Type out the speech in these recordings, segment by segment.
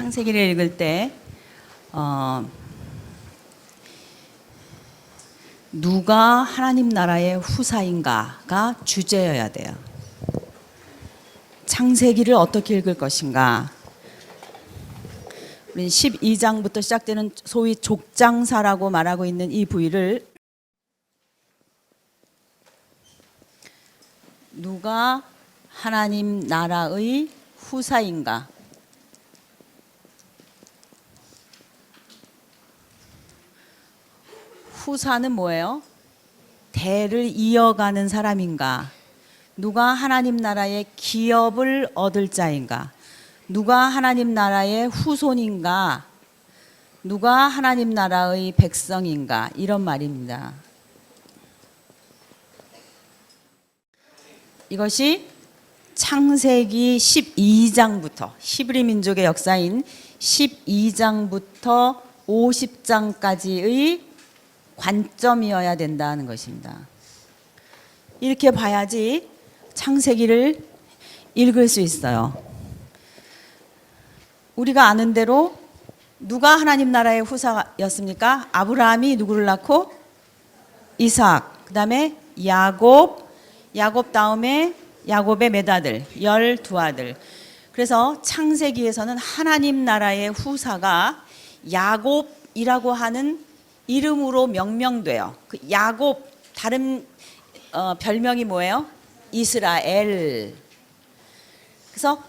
창세기를 읽을 때 누가 하나님 나라의 후사인가가 주제여야 돼요. 창세기를 어떻게 읽을 것인가. 우리는 12장부터 시작되는 소위 족장사라고 말하고 있는 이 부위를 누가 하나님 나라의 후사인가. 후사는 뭐예요? 대를 이어가는 사람인가? 누가 하나님 나라의 기업을 얻을 자인가? 누가 하나님 나라의 후손인가? 누가 하나님 나라의 백성인가? 이런 말입니다. 이것이 창세기 12장부터 히브리 민족의 역사인 12장부터 50장까지의 관점이어야 된다는 것입니다. 이렇게 봐야지 창세기를 읽을 수 있어요. 우리가 아는 대로 누가 하나님 나라의 후사였습니까? 아브라함이 누구를 낳고? 이삭, 그 다음에 야곱 다음에 야곱의 몇 아들? 12아들. 그래서 창세기에서는 하나님 나라의 후사가 야곱이라고 하는 이름으로 명명돼요. 그 야곱 다른 별명이 뭐예요? 이스라엘. 그래서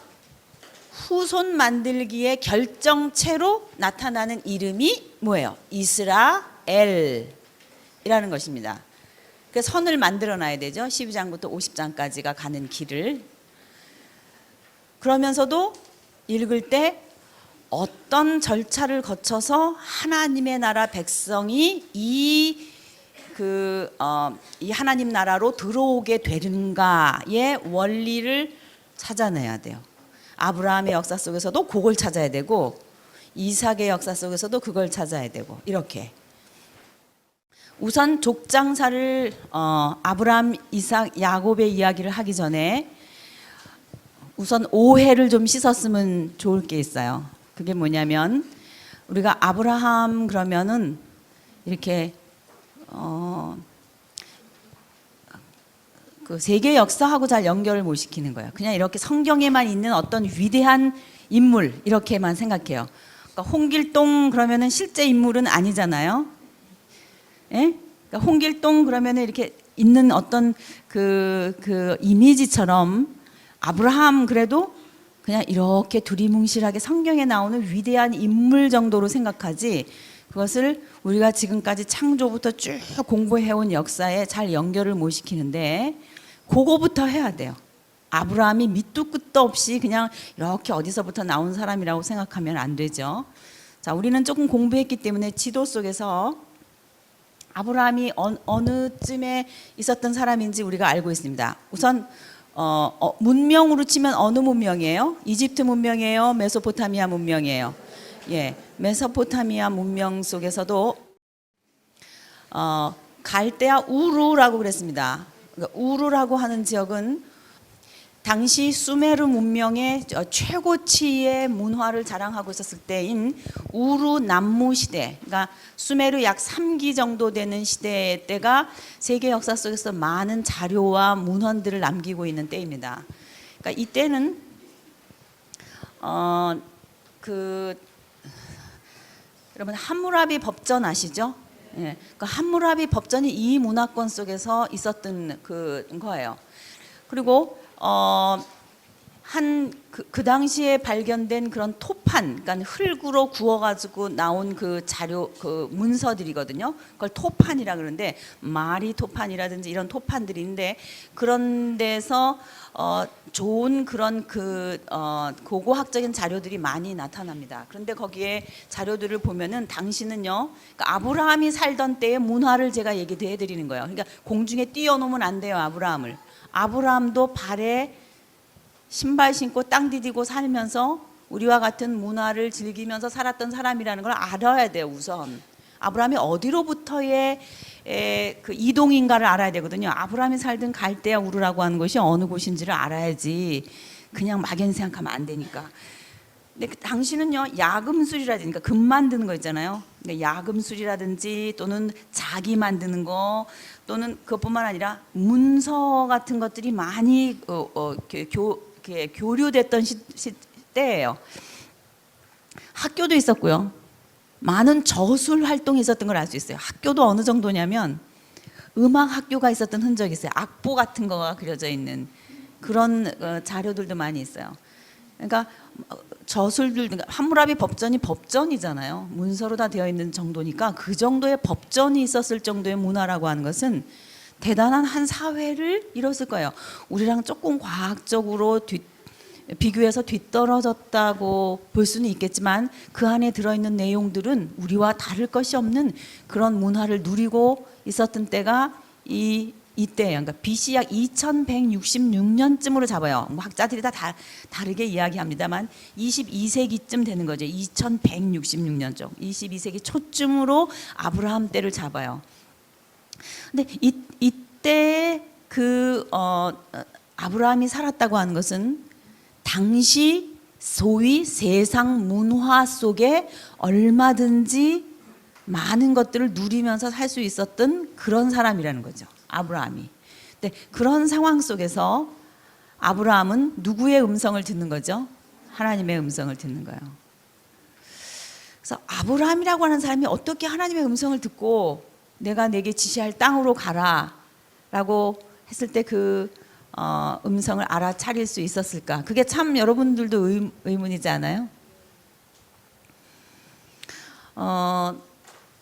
후손 만들기의 결정체로 나타나는 이름이 뭐예요? 이스라엘이라는 것입니다. 그래서 선을 만들어 놔야 되죠. 12장부터 50장까지가 가는 길을. 그러면서도 읽을 때 어떤 절차를 거쳐서 하나님의 나라 백성이 이 하나님 나라로 들어오게 되는가의 원리를 찾아내야 돼요. 아브라함의 역사 속에서도 그걸 찾아야 되고 이삭의 역사 속에서도 그걸 찾아야 되고 이렇게. 우선 족장사를 아브라함, 이삭, 야곱의 이야기를 하기 전에 우선 오해를 좀 씻었으면 좋을 게 있어요. 그게 뭐냐면 우리가 아브라함 그러면은 이렇게 그 세계 역사하고 잘 연결을 못 시키는 거예요. 그냥 이렇게 성경에만 있는 어떤 위대한 인물 이렇게만 생각해요. 그러니까 홍길동 그러면은 실제 인물은 아니잖아요. 예? 그러니까 홍길동 그러면은 이렇게 있는 어떤 그 이미지처럼 아브라함 그래도 그냥 이렇게 두리뭉실하게 성경에 나오는 위대한 인물 정도로 생각하지 그것을 우리가 지금까지 창조부터 쭉 공부해온 역사에 잘 연결을 못 시키는데 그거부터 해야 돼요. 아브라함이 밑도 끝도 없이 그냥 이렇게 어디서부터 나온 사람이라고 생각하면 안 되죠. 자, 우리는 조금 공부했기 때문에 지도 속에서 아브라함이 어느쯤에 있었던 사람인지 우리가 알고 있습니다. 우선 문명으로 치면 어느 문명이에요? 이집트 문명이에요? 메소포타미아 문명이에요? 예, 메소포타미아 문명 속에서도 갈대아 우루라고 그랬습니다. 그러니까 우루라고 하는 지역은 당시 수메르 문명의 최고치의 문화를 자랑하고 있었을 때인 우루 남무 시대, 그러니까 수메르 약 3기 정도 되는 시대 때가 세계 역사 속에서 많은 자료와 문헌들을 남기고 있는 때입니다. 그러니까 이때는 여러분 함무라비 법전 아시죠? 예, 그러니까 함무라비 법전이 이 문화권 속에서 있었던 거예요. 그리고 그 당시에 발견된 그런 토판, 그러니까 흙으로 구워가지고 나온 그 자료, 그 문서들이거든요. 그걸 토판이라 그러는데 마리 토판이라든지 이런 토판들이 있는데 그런 데서 좋은 그런 고고학적인 자료들이 많이 나타납니다. 그런데 거기에 자료들을 보면은 당시는요, 그러니까 아브라함이 살던 때의 문화를 제가 얘기도 해드리는 거예요. 그러니까 공중에 띄워놓으면 안 돼요, 아브라함을. 아브라함도 발에 신발 신고 땅 디디고 살면서 우리와 같은 문화를 즐기면서 살았던 사람이라는 걸 알아야 돼요. 우선 아브라함이 어디로부터의 그 이동인가를 알아야 되거든요. 아브라함이 살던 갈대아 우르라고 하는 곳이 어느 곳인지를 알아야지 그냥 막연히 생각하면 안 되니까. 근데 당시는요 야금술이라든지 그러니까 금 만드는 거 있잖아요. 그러니까 야금술이라든지 또는 자기 만드는 거 또는 그것뿐만 아니라 문서 같은 것들이 많이 이렇게 교류됐던 시대예요. 학교도 있었고요. 많은 저술 활동이 있었던 걸 알 수 있어요. 학교도 어느 정도냐면 음악 학교가 있었던 흔적이 있어요. 악보 같은 거가 그려져 있는 그런 자료들도 많이 있어요. 그러니까 저술들, 그러니까 함무라비 법전이 법전이잖아요. 문서로 다 되어 있는 정도니까 그 정도의 법전이 있었을 정도의 문화라고 하는 것은 대단한 한 사회를 이뤘을 거예요. 우리랑 조금 과학적으로 비교해서 뒤떨어졌다고 볼 수는 있겠지만 그 안에 들어있는 내용들은 우리와 다를 것이 없는 그런 문화를 누리고 있었던 때가 이때예요. 그러니까 BC 약 2166년쯤으로 잡아요. 뭐 학자들이 다 다르게 이야기합니다만 22세기쯤 되는 거죠. 2166년쯤. 22세기 초쯤으로 아브라함 때를 잡아요. 근데 이때 아브라함이 살았다고 하는 것은 당시 소위 세상 문화 속에 얼마든지 많은 것들을 누리면서 살 수 있었던 그런 사람이라는 거죠. 아브라함이. 근데 그런 상황 속에서 아브라함은 누구의 음성을 듣는 거죠? 하나님의 음성을 듣는 거예요. 그래서 아브라함이라고 하는 사람이 어떻게 하나님의 음성을 듣고 내가 내게 지시할 땅으로 가라라고 했을 때 그 음성을 알아차릴 수 있었을까? 그게 참 여러분들도 의문이지 않아요?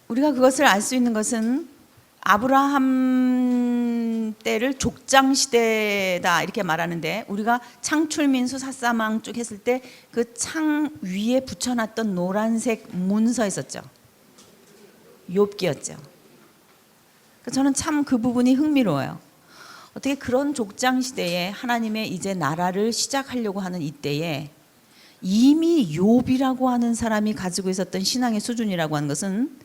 우리가 그것을 알 수 있는 것은 아브라함 때를 족장 시대다 이렇게 말하는데 우리가 창출민수 사사망 쪽 했을 때 그 창 위에 붙여놨던 노란색 문서 있었죠. 욥기였죠. 저는 참 그 부분이 흥미로워요. 어떻게 그런 족장 시대에 하나님의 이제 나라를 시작하려고 하는 이때에 이미 욥이라고 하는 사람이 가지고 있었던 신앙의 수준이라고 하는 것은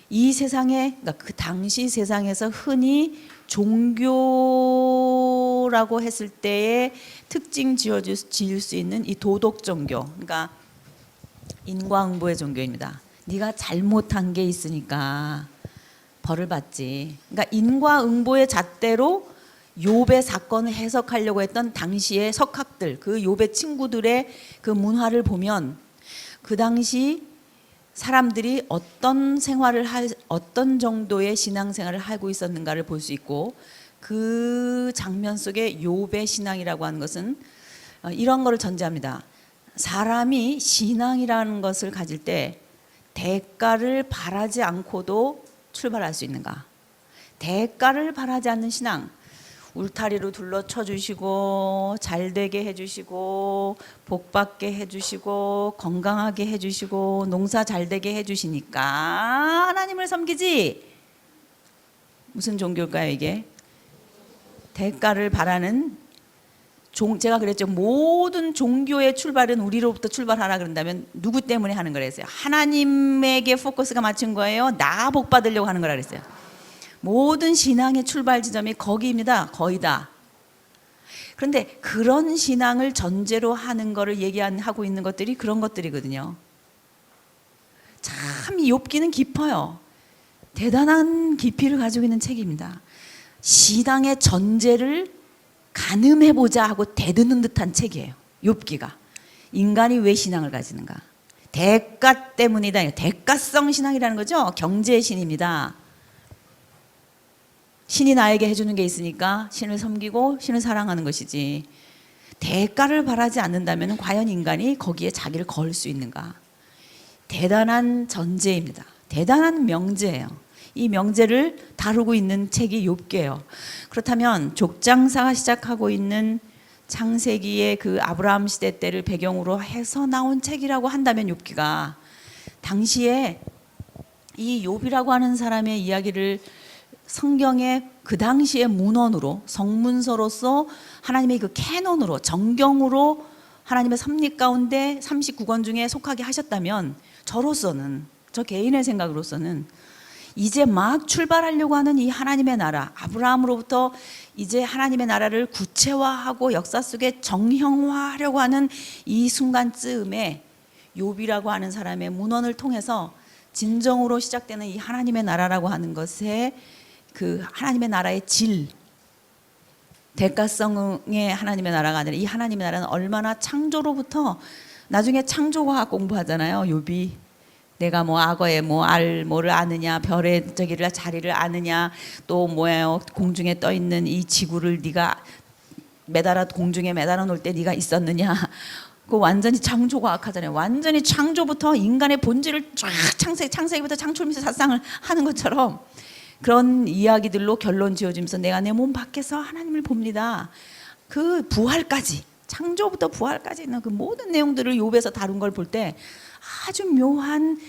이 세상에, 그러니까 그 당시 세상에서 흔히 종교라고 했을 때에 특징 지을 수 있는 이 도덕 종교, 그러니까 인과응보의 종교입니다. 네가 잘못한 게 있으니까 벌을 받지. 그러니까 인과응보의 잣대로 욥의 사건을 해석하려고 했던 당시의 석학들, 그 욥의 친구들의 그 문화를 보면 그 당시 사람들이 어떤 어떤 정도의 신앙생활을 하고 있었는가를 볼 수 있고 그 장면 속에 욥의 신앙이라고 하는 것은 이런 거를 전제합니다. 사람이 신앙이라는 것을 가질 때 대가를 바라지 않고도 출발할 수 있는가? 대가를 바라지 않는 신앙, 울타리로 둘러쳐 주시고 잘되게 해주시고 복받게 해주시고 건강하게 해주시고 농사 잘되게 해주시니까 하나님을 섬기지. 무슨 종교일까요 이게? 대가를 바라는 제가 그랬죠. 모든 종교의 출발은 우리로부터 출발하라 그런다면 누구 때문에 하는 거라 했어요? 하나님에게 포커스가 맞춘 거예요? 나 복 받으려고 하는 거라 그랬어요? 모든 신앙의 출발 지점이 거기입니다. 거의 다. 그런데 그런 신앙을 전제로 하는 거를 얘기하고 있는 것들이 그런 것들이거든요. 참 이 욥기는 깊어요. 대단한 깊이를 가지고 있는 책입니다. 신앙의 전제를 가늠해보자 하고 대드는 듯한 책이에요. 욥기가. 인간이 왜 신앙을 가지는가? 대가 때문이다. 대가성 신앙이라는 거죠. 경제의 신입니다. 신이 나에게 해주는 게 있으니까 신을 섬기고 신을 사랑하는 것이지 대가를 바라지 않는다면 과연 인간이 거기에 자기를 걸 수 있는가? 대단한 전제입니다. 대단한 명제예요. 이 명제를 다루고 있는 책이 욥기예요. 그렇다면 족장사가 시작하고 있는 창세기의 그 아브라함 시대 때를 배경으로 해서 나온 책이라고 한다면 욥기가 당시에 이 욥이라고 하는 사람의 이야기를 성경의 그 당시의 문헌으로 성문서로서 하나님의 그 캐논으로 정경으로 하나님의 섭리 가운데 39권 중에 속하게 하셨다면 저로서는 저 개인의 생각으로서는 이제 막 출발하려고 하는 이 하나님의 나라, 아브라함으로부터 이제 하나님의 나라를 구체화하고 역사 속에 정형화하려고 하는 이 순간쯤에 욥이라고 하는 사람의 문헌을 통해서 진정으로 시작되는 이 하나님의 나라라고 하는 것에 그 하나님의 나라의 질, 대가성의 하나님의 나라가 아니라 이 하나님의 나라는 얼마나 창조로부터, 나중에 창조과학 공부하잖아요. 욥이 내가 뭐 악어의 뭐를 아느냐, 별의 저기를 자리를 아느냐, 또 뭐예요, 공중에 떠 있는 이 지구를 네가 공중에 매달아 놓을 때 네가 있었느냐. 그 완전히 창조과학 하잖아요. 완전히 창조부터 인간의 본질을 쫙 창세기부터 창출미서 사상을 하는 것처럼 그런 이야기들로 결론 지어주면서 내가 내 몸 밖에서 하나님을 봅니다. 그 부활까지, 창조부터 부활까지 있는 그 모든 내용들을 욥에서 다룬 걸 볼 때 아주 묘한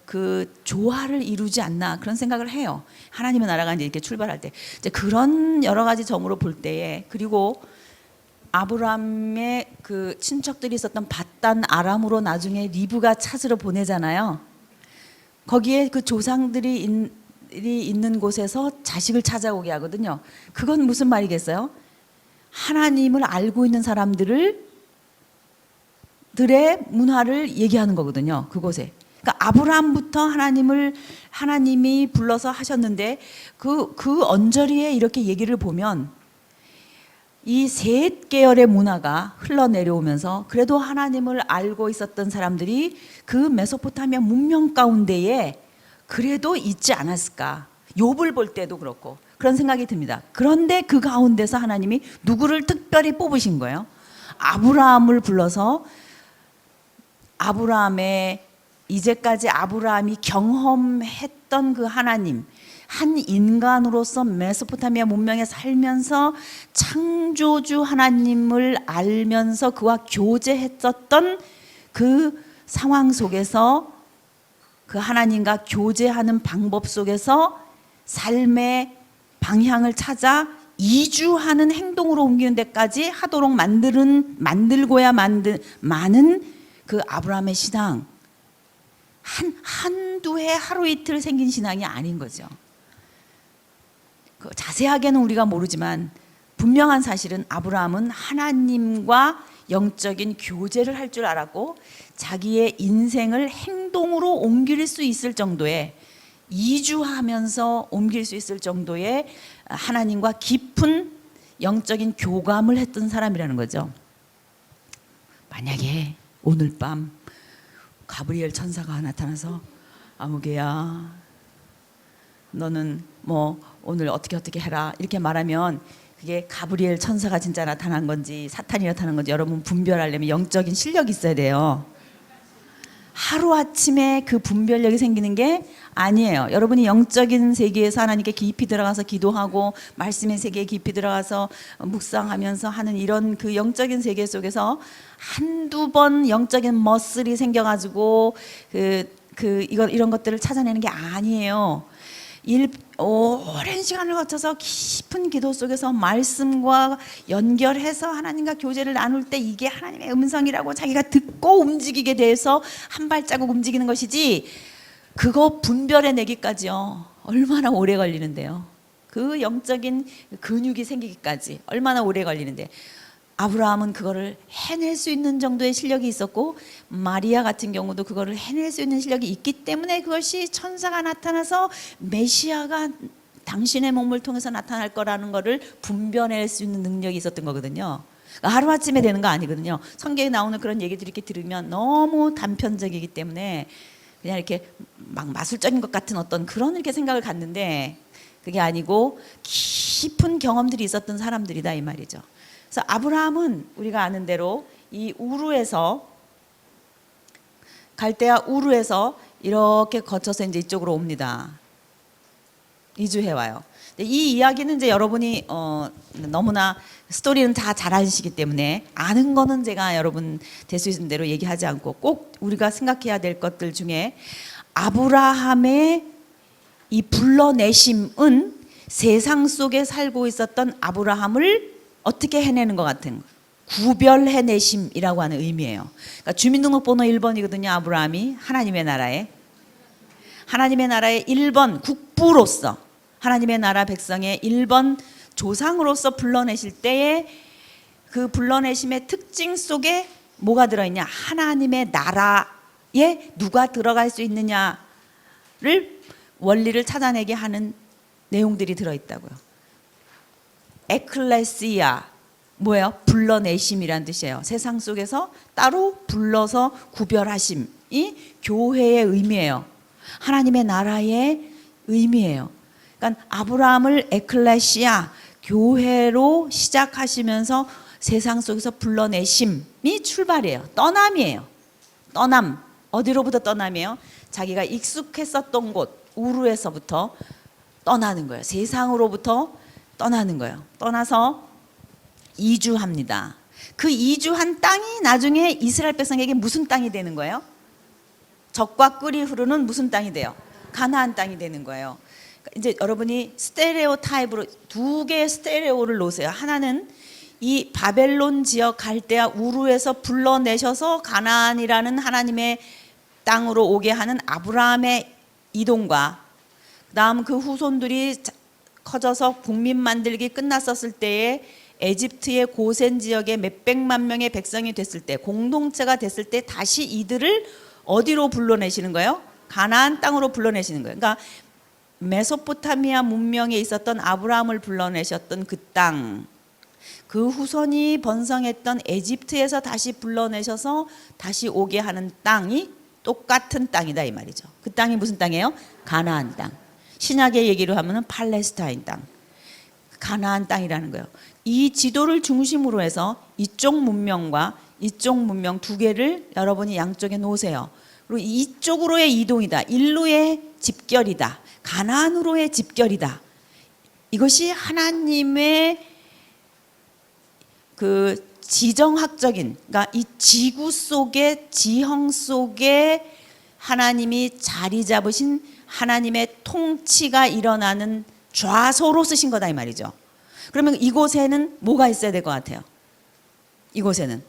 그 조화를 이루지 않나 그런 생각을 해요. 하나님의 나라가 이제 이렇게 출발할 때 이제 그런 여러 가지 점으로 볼 때에, 그리고 아브라함의 그 친척들이 있었던 밧단 아람으로 나중에 리브가 찾으러 보내잖아요. 거기에 그 조상들이 있는 곳에서 자식을 찾아오게 하거든요. 그건 무슨 말이겠어요? 하나님을 알고 있는 사람들의 문화를 얘기하는 거거든요. 그곳에. 그러니까 아브라함부터 하나님이 불러서 하셨는데 그 언저리에 이렇게 얘기를 보면 이 셋 계열의 문화가 흘러내려오면서 그래도 하나님을 알고 있었던 사람들이 그 메소포타미아 문명 가운데에 그래도 있지 않았을까. 욥을 볼 때도 그렇고 그런 생각이 듭니다. 그런데 그 가운데서 하나님이 누구를 특별히 뽑으신 거예요? 아브라함을 불러서 이제까지 아브라함이 경험했던 그 하나님, 한 인간으로서 메소포타미아 문명에 살면서 창조주 하나님을 알면서 그와 교제했었던 그 상황 속에서 그 하나님과 교제하는 방법 속에서 삶의 방향을 찾아 이주하는 행동으로 옮기는 데까지 하도록 만들고야 많은 그 아브라함의 신앙, 한두 해 하루 이틀 생긴 신앙이 아닌 거죠. 그 자세하게는 우리가 모르지만 분명한 사실은 아브라함은 하나님과 영적인 교제를 할 줄 알았고 자기의 인생을 행동으로 옮길 수 있을 정도의, 이주하면서 옮길 수 있을 정도의 하나님과 깊은 영적인 교감을 했던 사람이라는 거죠. 만약에 오늘 밤 가브리엘 천사가 나타나서 아무개야 너는 뭐 오늘 어떻게 해라 이렇게 말하면 그게 가브리엘 천사가 진짜 나타난 건지 사탄이 나타난 건지 여러분 분별하려면 영적인 실력이 있어야 돼요. 하루아침에 그 분별력이 생기는 게 아니에요. 여러분이 영적인 세계에서 하나님께 깊이 들어가서 기도하고 말씀의 세계에 깊이 들어가서 묵상하면서 하는 이런 그 영적인 세계 속에서 한두 번 영적인 머슬이 생겨가지고 이런 것들을 찾아내는 게 아니에요. 오랜 시간을 거쳐서 깊은 기도 속에서 말씀과 연결해서 하나님과 교제를 나눌 때 이게 하나님의 음성이라고 자기가 듣고 움직이게 돼서 한 발자국 움직이는 것이지, 그거 분별해내기까지요 얼마나 오래 걸리는데요. 그 영적인 근육이 생기기까지 얼마나 오래 걸리는데, 아브라함은 그거를 해낼 수 있는 정도의 실력이 있었고 마리아 같은 경우도 그거를 해낼 수 있는 실력이 있기 때문에 그것이 천사가 나타나서 메시아가 당신의 몸을 통해서 나타날 거라는 거를 분별할 수 있는 능력이 있었던 거거든요. 그러니까 하루아침에 되는 거 아니거든요. 성경에 나오는 그런 얘기들 이렇게 들으면 너무 단편적이기 때문에 그냥 이렇게 막 마술적인 것 같은 어떤 그런 이렇게 생각을 갖는데 그게 아니고 깊은 경험들이 있었던 사람들이다 이 말이죠. 그래서 아브라함은 우리가 아는 대로 이 우르에서, 갈대아 우르에서 이렇게 거쳐서 이제 이쪽으로 옵니다. 이주해 와요. 이 이야기는 이제 여러분이 너무나 스토리는 다 잘 아시기 때문에 아는 거는 제가 여러분 될 수 있는 대로 얘기하지 않고 꼭 우리가 생각해야 될 것들 중에 아브라함의 이 불러내심은 세상 속에 살고 있었던 아브라함을 어떻게 해내는 것 같은 구별해내심이라고 하는 의미예요. 그러니까 주민등록번호 1번이거든요. 아브라함이 하나님의 나라에 1번 족부로서 하나님의 나라 백성의 1번 조상으로서 불러내실 때에 그 불러내심의 특징 속에 뭐가 들어있냐? 하나님의 나라에 누가 들어갈 수 있느냐를 원리를 찾아내게 하는 내용들이 들어있다고요. 에클레시아 뭐예요? 불러내심이란 뜻이에요. 세상 속에서 따로 불러서 구별하심이 교회의 의미예요. 하나님의 나라의 의미예요. 그러니까 아브라함을 에클레시아 교회로 시작하시면서 세상 속에서 불러내심이 출발이에요. 떠남이에요. 떠남. 어디로부터 떠남이에요? 자기가 익숙했었던 곳 우르에서부터 떠나는 거예요. 세상으로부터 떠나는 거예요. 떠나서 이주합니다. 그 이주한 땅이 나중에 이스라엘 백성에게 무슨 땅이 되는 거예요? 젖과 꿀이 흐르는 무슨 땅이 돼요? 가나안 땅이 되는 거예요. 이제 여러분이 스테레오 타입으로 두 개의 스테레오를 놓으세요. 하나는 이 바벨론 지역 갈대아 우르에서 불러내셔서 가나안이라는 하나님의 땅으로 오게 하는 아브라함의 이동과 그다음 그 후손들이 커져서 국민 만들기 끝났었을 때에 에집트의 고센 지역에 몇백만 명의 백성이 됐을 때 공동체가 됐을 때 다시 이들을 어디로 불러내시는 거예요? 가나안 땅으로 불러내시는 거예요. 그러니까 메소포타미아 문명에 있었던 아브라함을 불러내셨던 그 땅, 그 후손이 번성했던 에집트에서 다시 불러내셔서 다시 오게 하는 땅이 똑같은 땅이다 이 말이죠. 그 땅이 무슨 땅이에요? 가나안 땅. 신약의 얘기로 하면은 팔레스타인 땅. 가나안 땅이라는 거예요. 이 지도를 중심으로 해서 이쪽 문명과 이쪽 문명 두 개를 여러분이 양쪽에 놓으세요. 그리고 이쪽으로의 이동이다. 일루의 집결이다. 가나안으로의 집결이다. 이것이 하나님의 그 지정학적인, 그러니까 이 지구 속에 지형 속에 하나님이 자리 잡으신 하나님의 통치가 일어나는 좌소로 쓰신 거다 이 말이죠. 그러면 이곳에는 뭐가 있어야 될 것 같아요? 이곳에는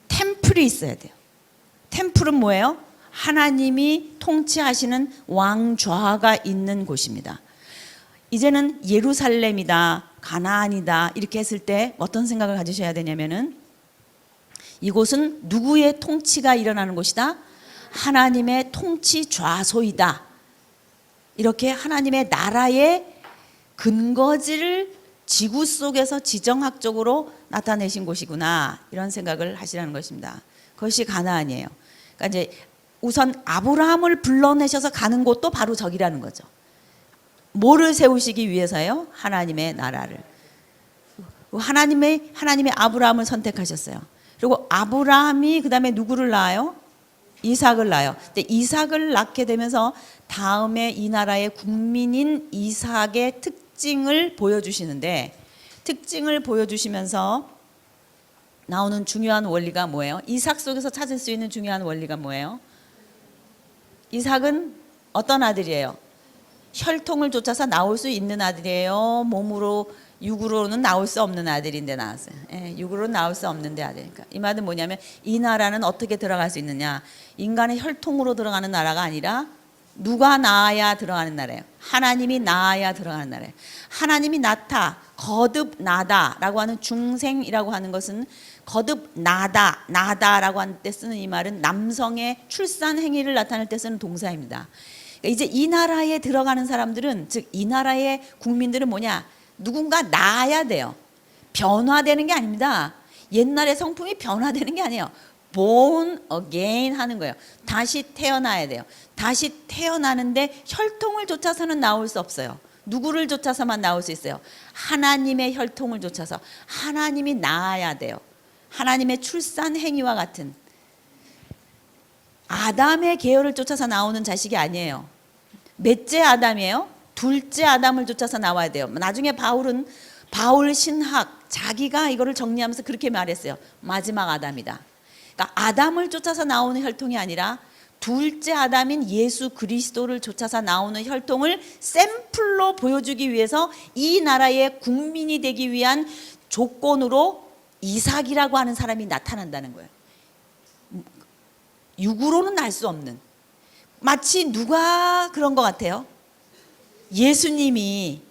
템플이 있어야 돼요. 템플은 뭐예요? 하나님이 통치하시는 왕좌가 있는 곳입니다. 이제는 예루살렘이다, 가나안이다 이렇게 했을 때 어떤 생각을 가지셔야 되냐면은 이곳은 누구의 통치가 일어나는 곳이다? 하나님의 통치 좌소이다. 이렇게 하나님의 나라의 근거지를 지구 속에서 지정학적으로 나타내신 곳이구나 이런 생각을 하시라는 것입니다. 그것이 가나안이에요. 그러니까 이제 우선 아브라함을 불러내셔서 가는 곳도 바로 저기라는 거죠. 뭐를 세우시기 위해서요? 하나님의 나라를. 하나님의 아브라함을 선택하셨어요. 그리고 아브라함이 그 다음에 누구를 낳아요? 이삭을 낳아요. 근데 이삭을 낳게 되면서 다음에 이 나라의 국민인 이삭의 특징을 보여주시는데 특징을 보여주시면서 나오는 중요한 원리가 뭐예요? 이삭 속에서 찾을 수 있는 중요한 원리가 뭐예요? 이삭은 어떤 아들이에요? 혈통을 쫓아서 나올 수 있는 아들이에요? 몸으로 육으로는 나올 수 없는 아들인데 나왔어요. 육으로는 나올 수 없는데 아들이니까. 이 말은 뭐냐면 이 나라는 어떻게 들어갈 수 있느냐? 인간의 혈통으로 들어가는 나라가 아니라 누가 낳아야 들어가는 나라예요. 하나님이 낳아야 들어가는 나라예요. 하나님이 낳다, 거듭나다라고 하는 중생이라고 하는 것은 나다라고 하는 때 쓰는 이 말은 남성의 출산 행위를 나타낼 때 쓰는 동사입니다. 그러니까 이제 이 나라에 들어가는 사람들은 즉 이 나라의 국민들은 뭐냐? 누군가 낳아야 돼요. 변화되는 게 아닙니다. 옛날의 성품이 변화되는 게 아니에요. born again 하는 거예요. 다시 태어나야 돼요. 다시 태어나는데 혈통을 쫓아서는 나올 수 없어요. 누구를 쫓아서만 나올 수 있어요? 하나님의 혈통을 쫓아서 하나님이 낳아야 돼요. 하나님의 출산 행위와 같은 아담의 계열을 쫓아서 나오는 자식이 아니에요. 몇째 아담이에요? 둘째 아담을 쫓아서 나와야 돼요. 나중에 바울 신학 자기가 이거를 정리하면서 그렇게 말했어요. 마지막 아담이다. 그러니까 아담을 쫓아서 나오는 혈통이 아니라 둘째 아담인 예수 그리스도를 쫓아서 나오는 혈통을 샘플로 보여주기 위해서 이 나라의 국민이 되기 위한 조건으로 이삭이라고 하는 사람이 나타난다는 거예요. 육으로는 알 수 없는. 마치 누가 그런 것 같아요? 예수님이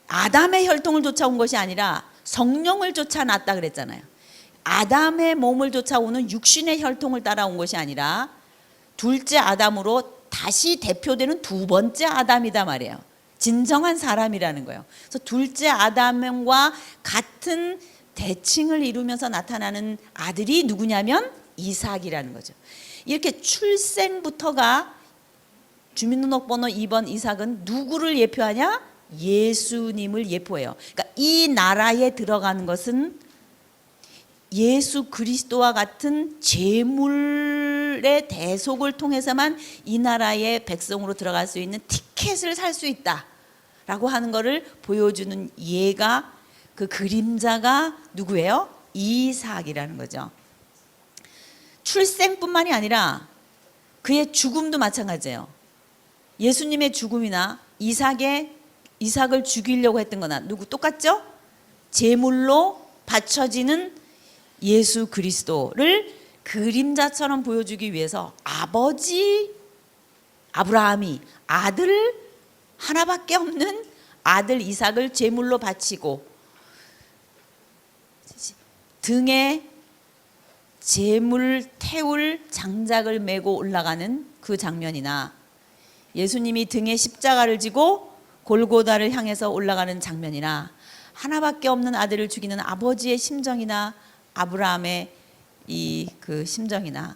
아담의 혈통을 쫓아온 것이 아니라 성령을 쫓아났다 그랬잖아요. 아담의 몸을 쫓아오는 육신의 혈통을 따라온 것이 아니라 둘째 아담으로 다시 대표되는 두 번째 아담이다 말이에요. 진정한 사람이라는 거예요. 그래서 둘째 아담과 같은 대칭을 이루면서 나타나는 아들이 누구냐면 이삭이라는 거죠. 이렇게 출생부터가 주민등록번호 2번 이삭은 누구를 예표하냐? 예수님을 예표해요. 그러니까 이 나라에 들어가는 것은 예수 그리스도와 같은 제물의 대속을 통해서만 이 나라의 백성으로 들어갈 수 있는 티켓을 살 수 있다라고 하는 것을 보여주는 예가, 그 그림자가 누구예요? 이삭이라는 거죠. 출생뿐만이 아니라 그의 죽음도 마찬가지예요. 예수님의 죽음이나 이삭을 죽이려고 했던 거나 누구 똑같죠? 제물로 바쳐지는 예수 그리스도를 그림자처럼 보여주기 위해서 아버지 아브라함이 아들 하나밖에 없는 아들 이삭을 제물로 바치고 등에 제물 태울 장작을 메고 올라가는 그 장면이나 예수님이 등에 십자가를 지고 골고다를 향해서 올라가는 장면이나 하나밖에 없는 아들을 죽이는 아버지의 심정이나 아브라함의 이 그 심정이나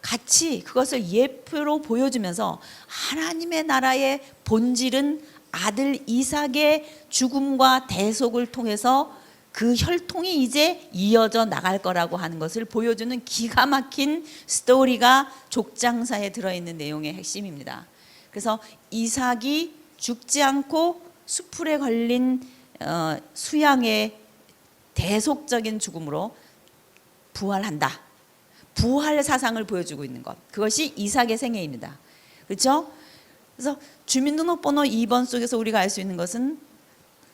같이 그것을 예표로 보여주면서 하나님의 나라의 본질은 아들 이삭의 죽음과 대속을 통해서 그 혈통이 이제 이어져 나갈 거라고 하는 것을 보여주는 기가 막힌 스토리가 족장사에 들어있는 내용의 핵심입니다. 그래서 이삭이 죽지 않고 수풀에 걸린 수양의 대속적인 죽음으로 부활한다. 부활 사상을 보여주고 있는 것. 그것이 이삭의 생애입니다. 그렇죠? 그래서 주민등록번호 2번 속에서 우리가 알 수 있는 것은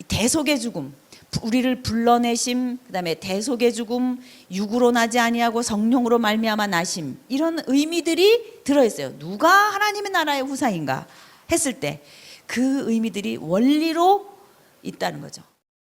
대속의 죽음, 우리를 불러내심, 그다음에 대속의 죽음, 육으로 나지 아니하고 성령으로 말미암아 나심, 이런 의미들이 들어있어요. 누가 하나님의 나라의 후사인가 했을 때 그 의미들이 원리로 있다는 거죠.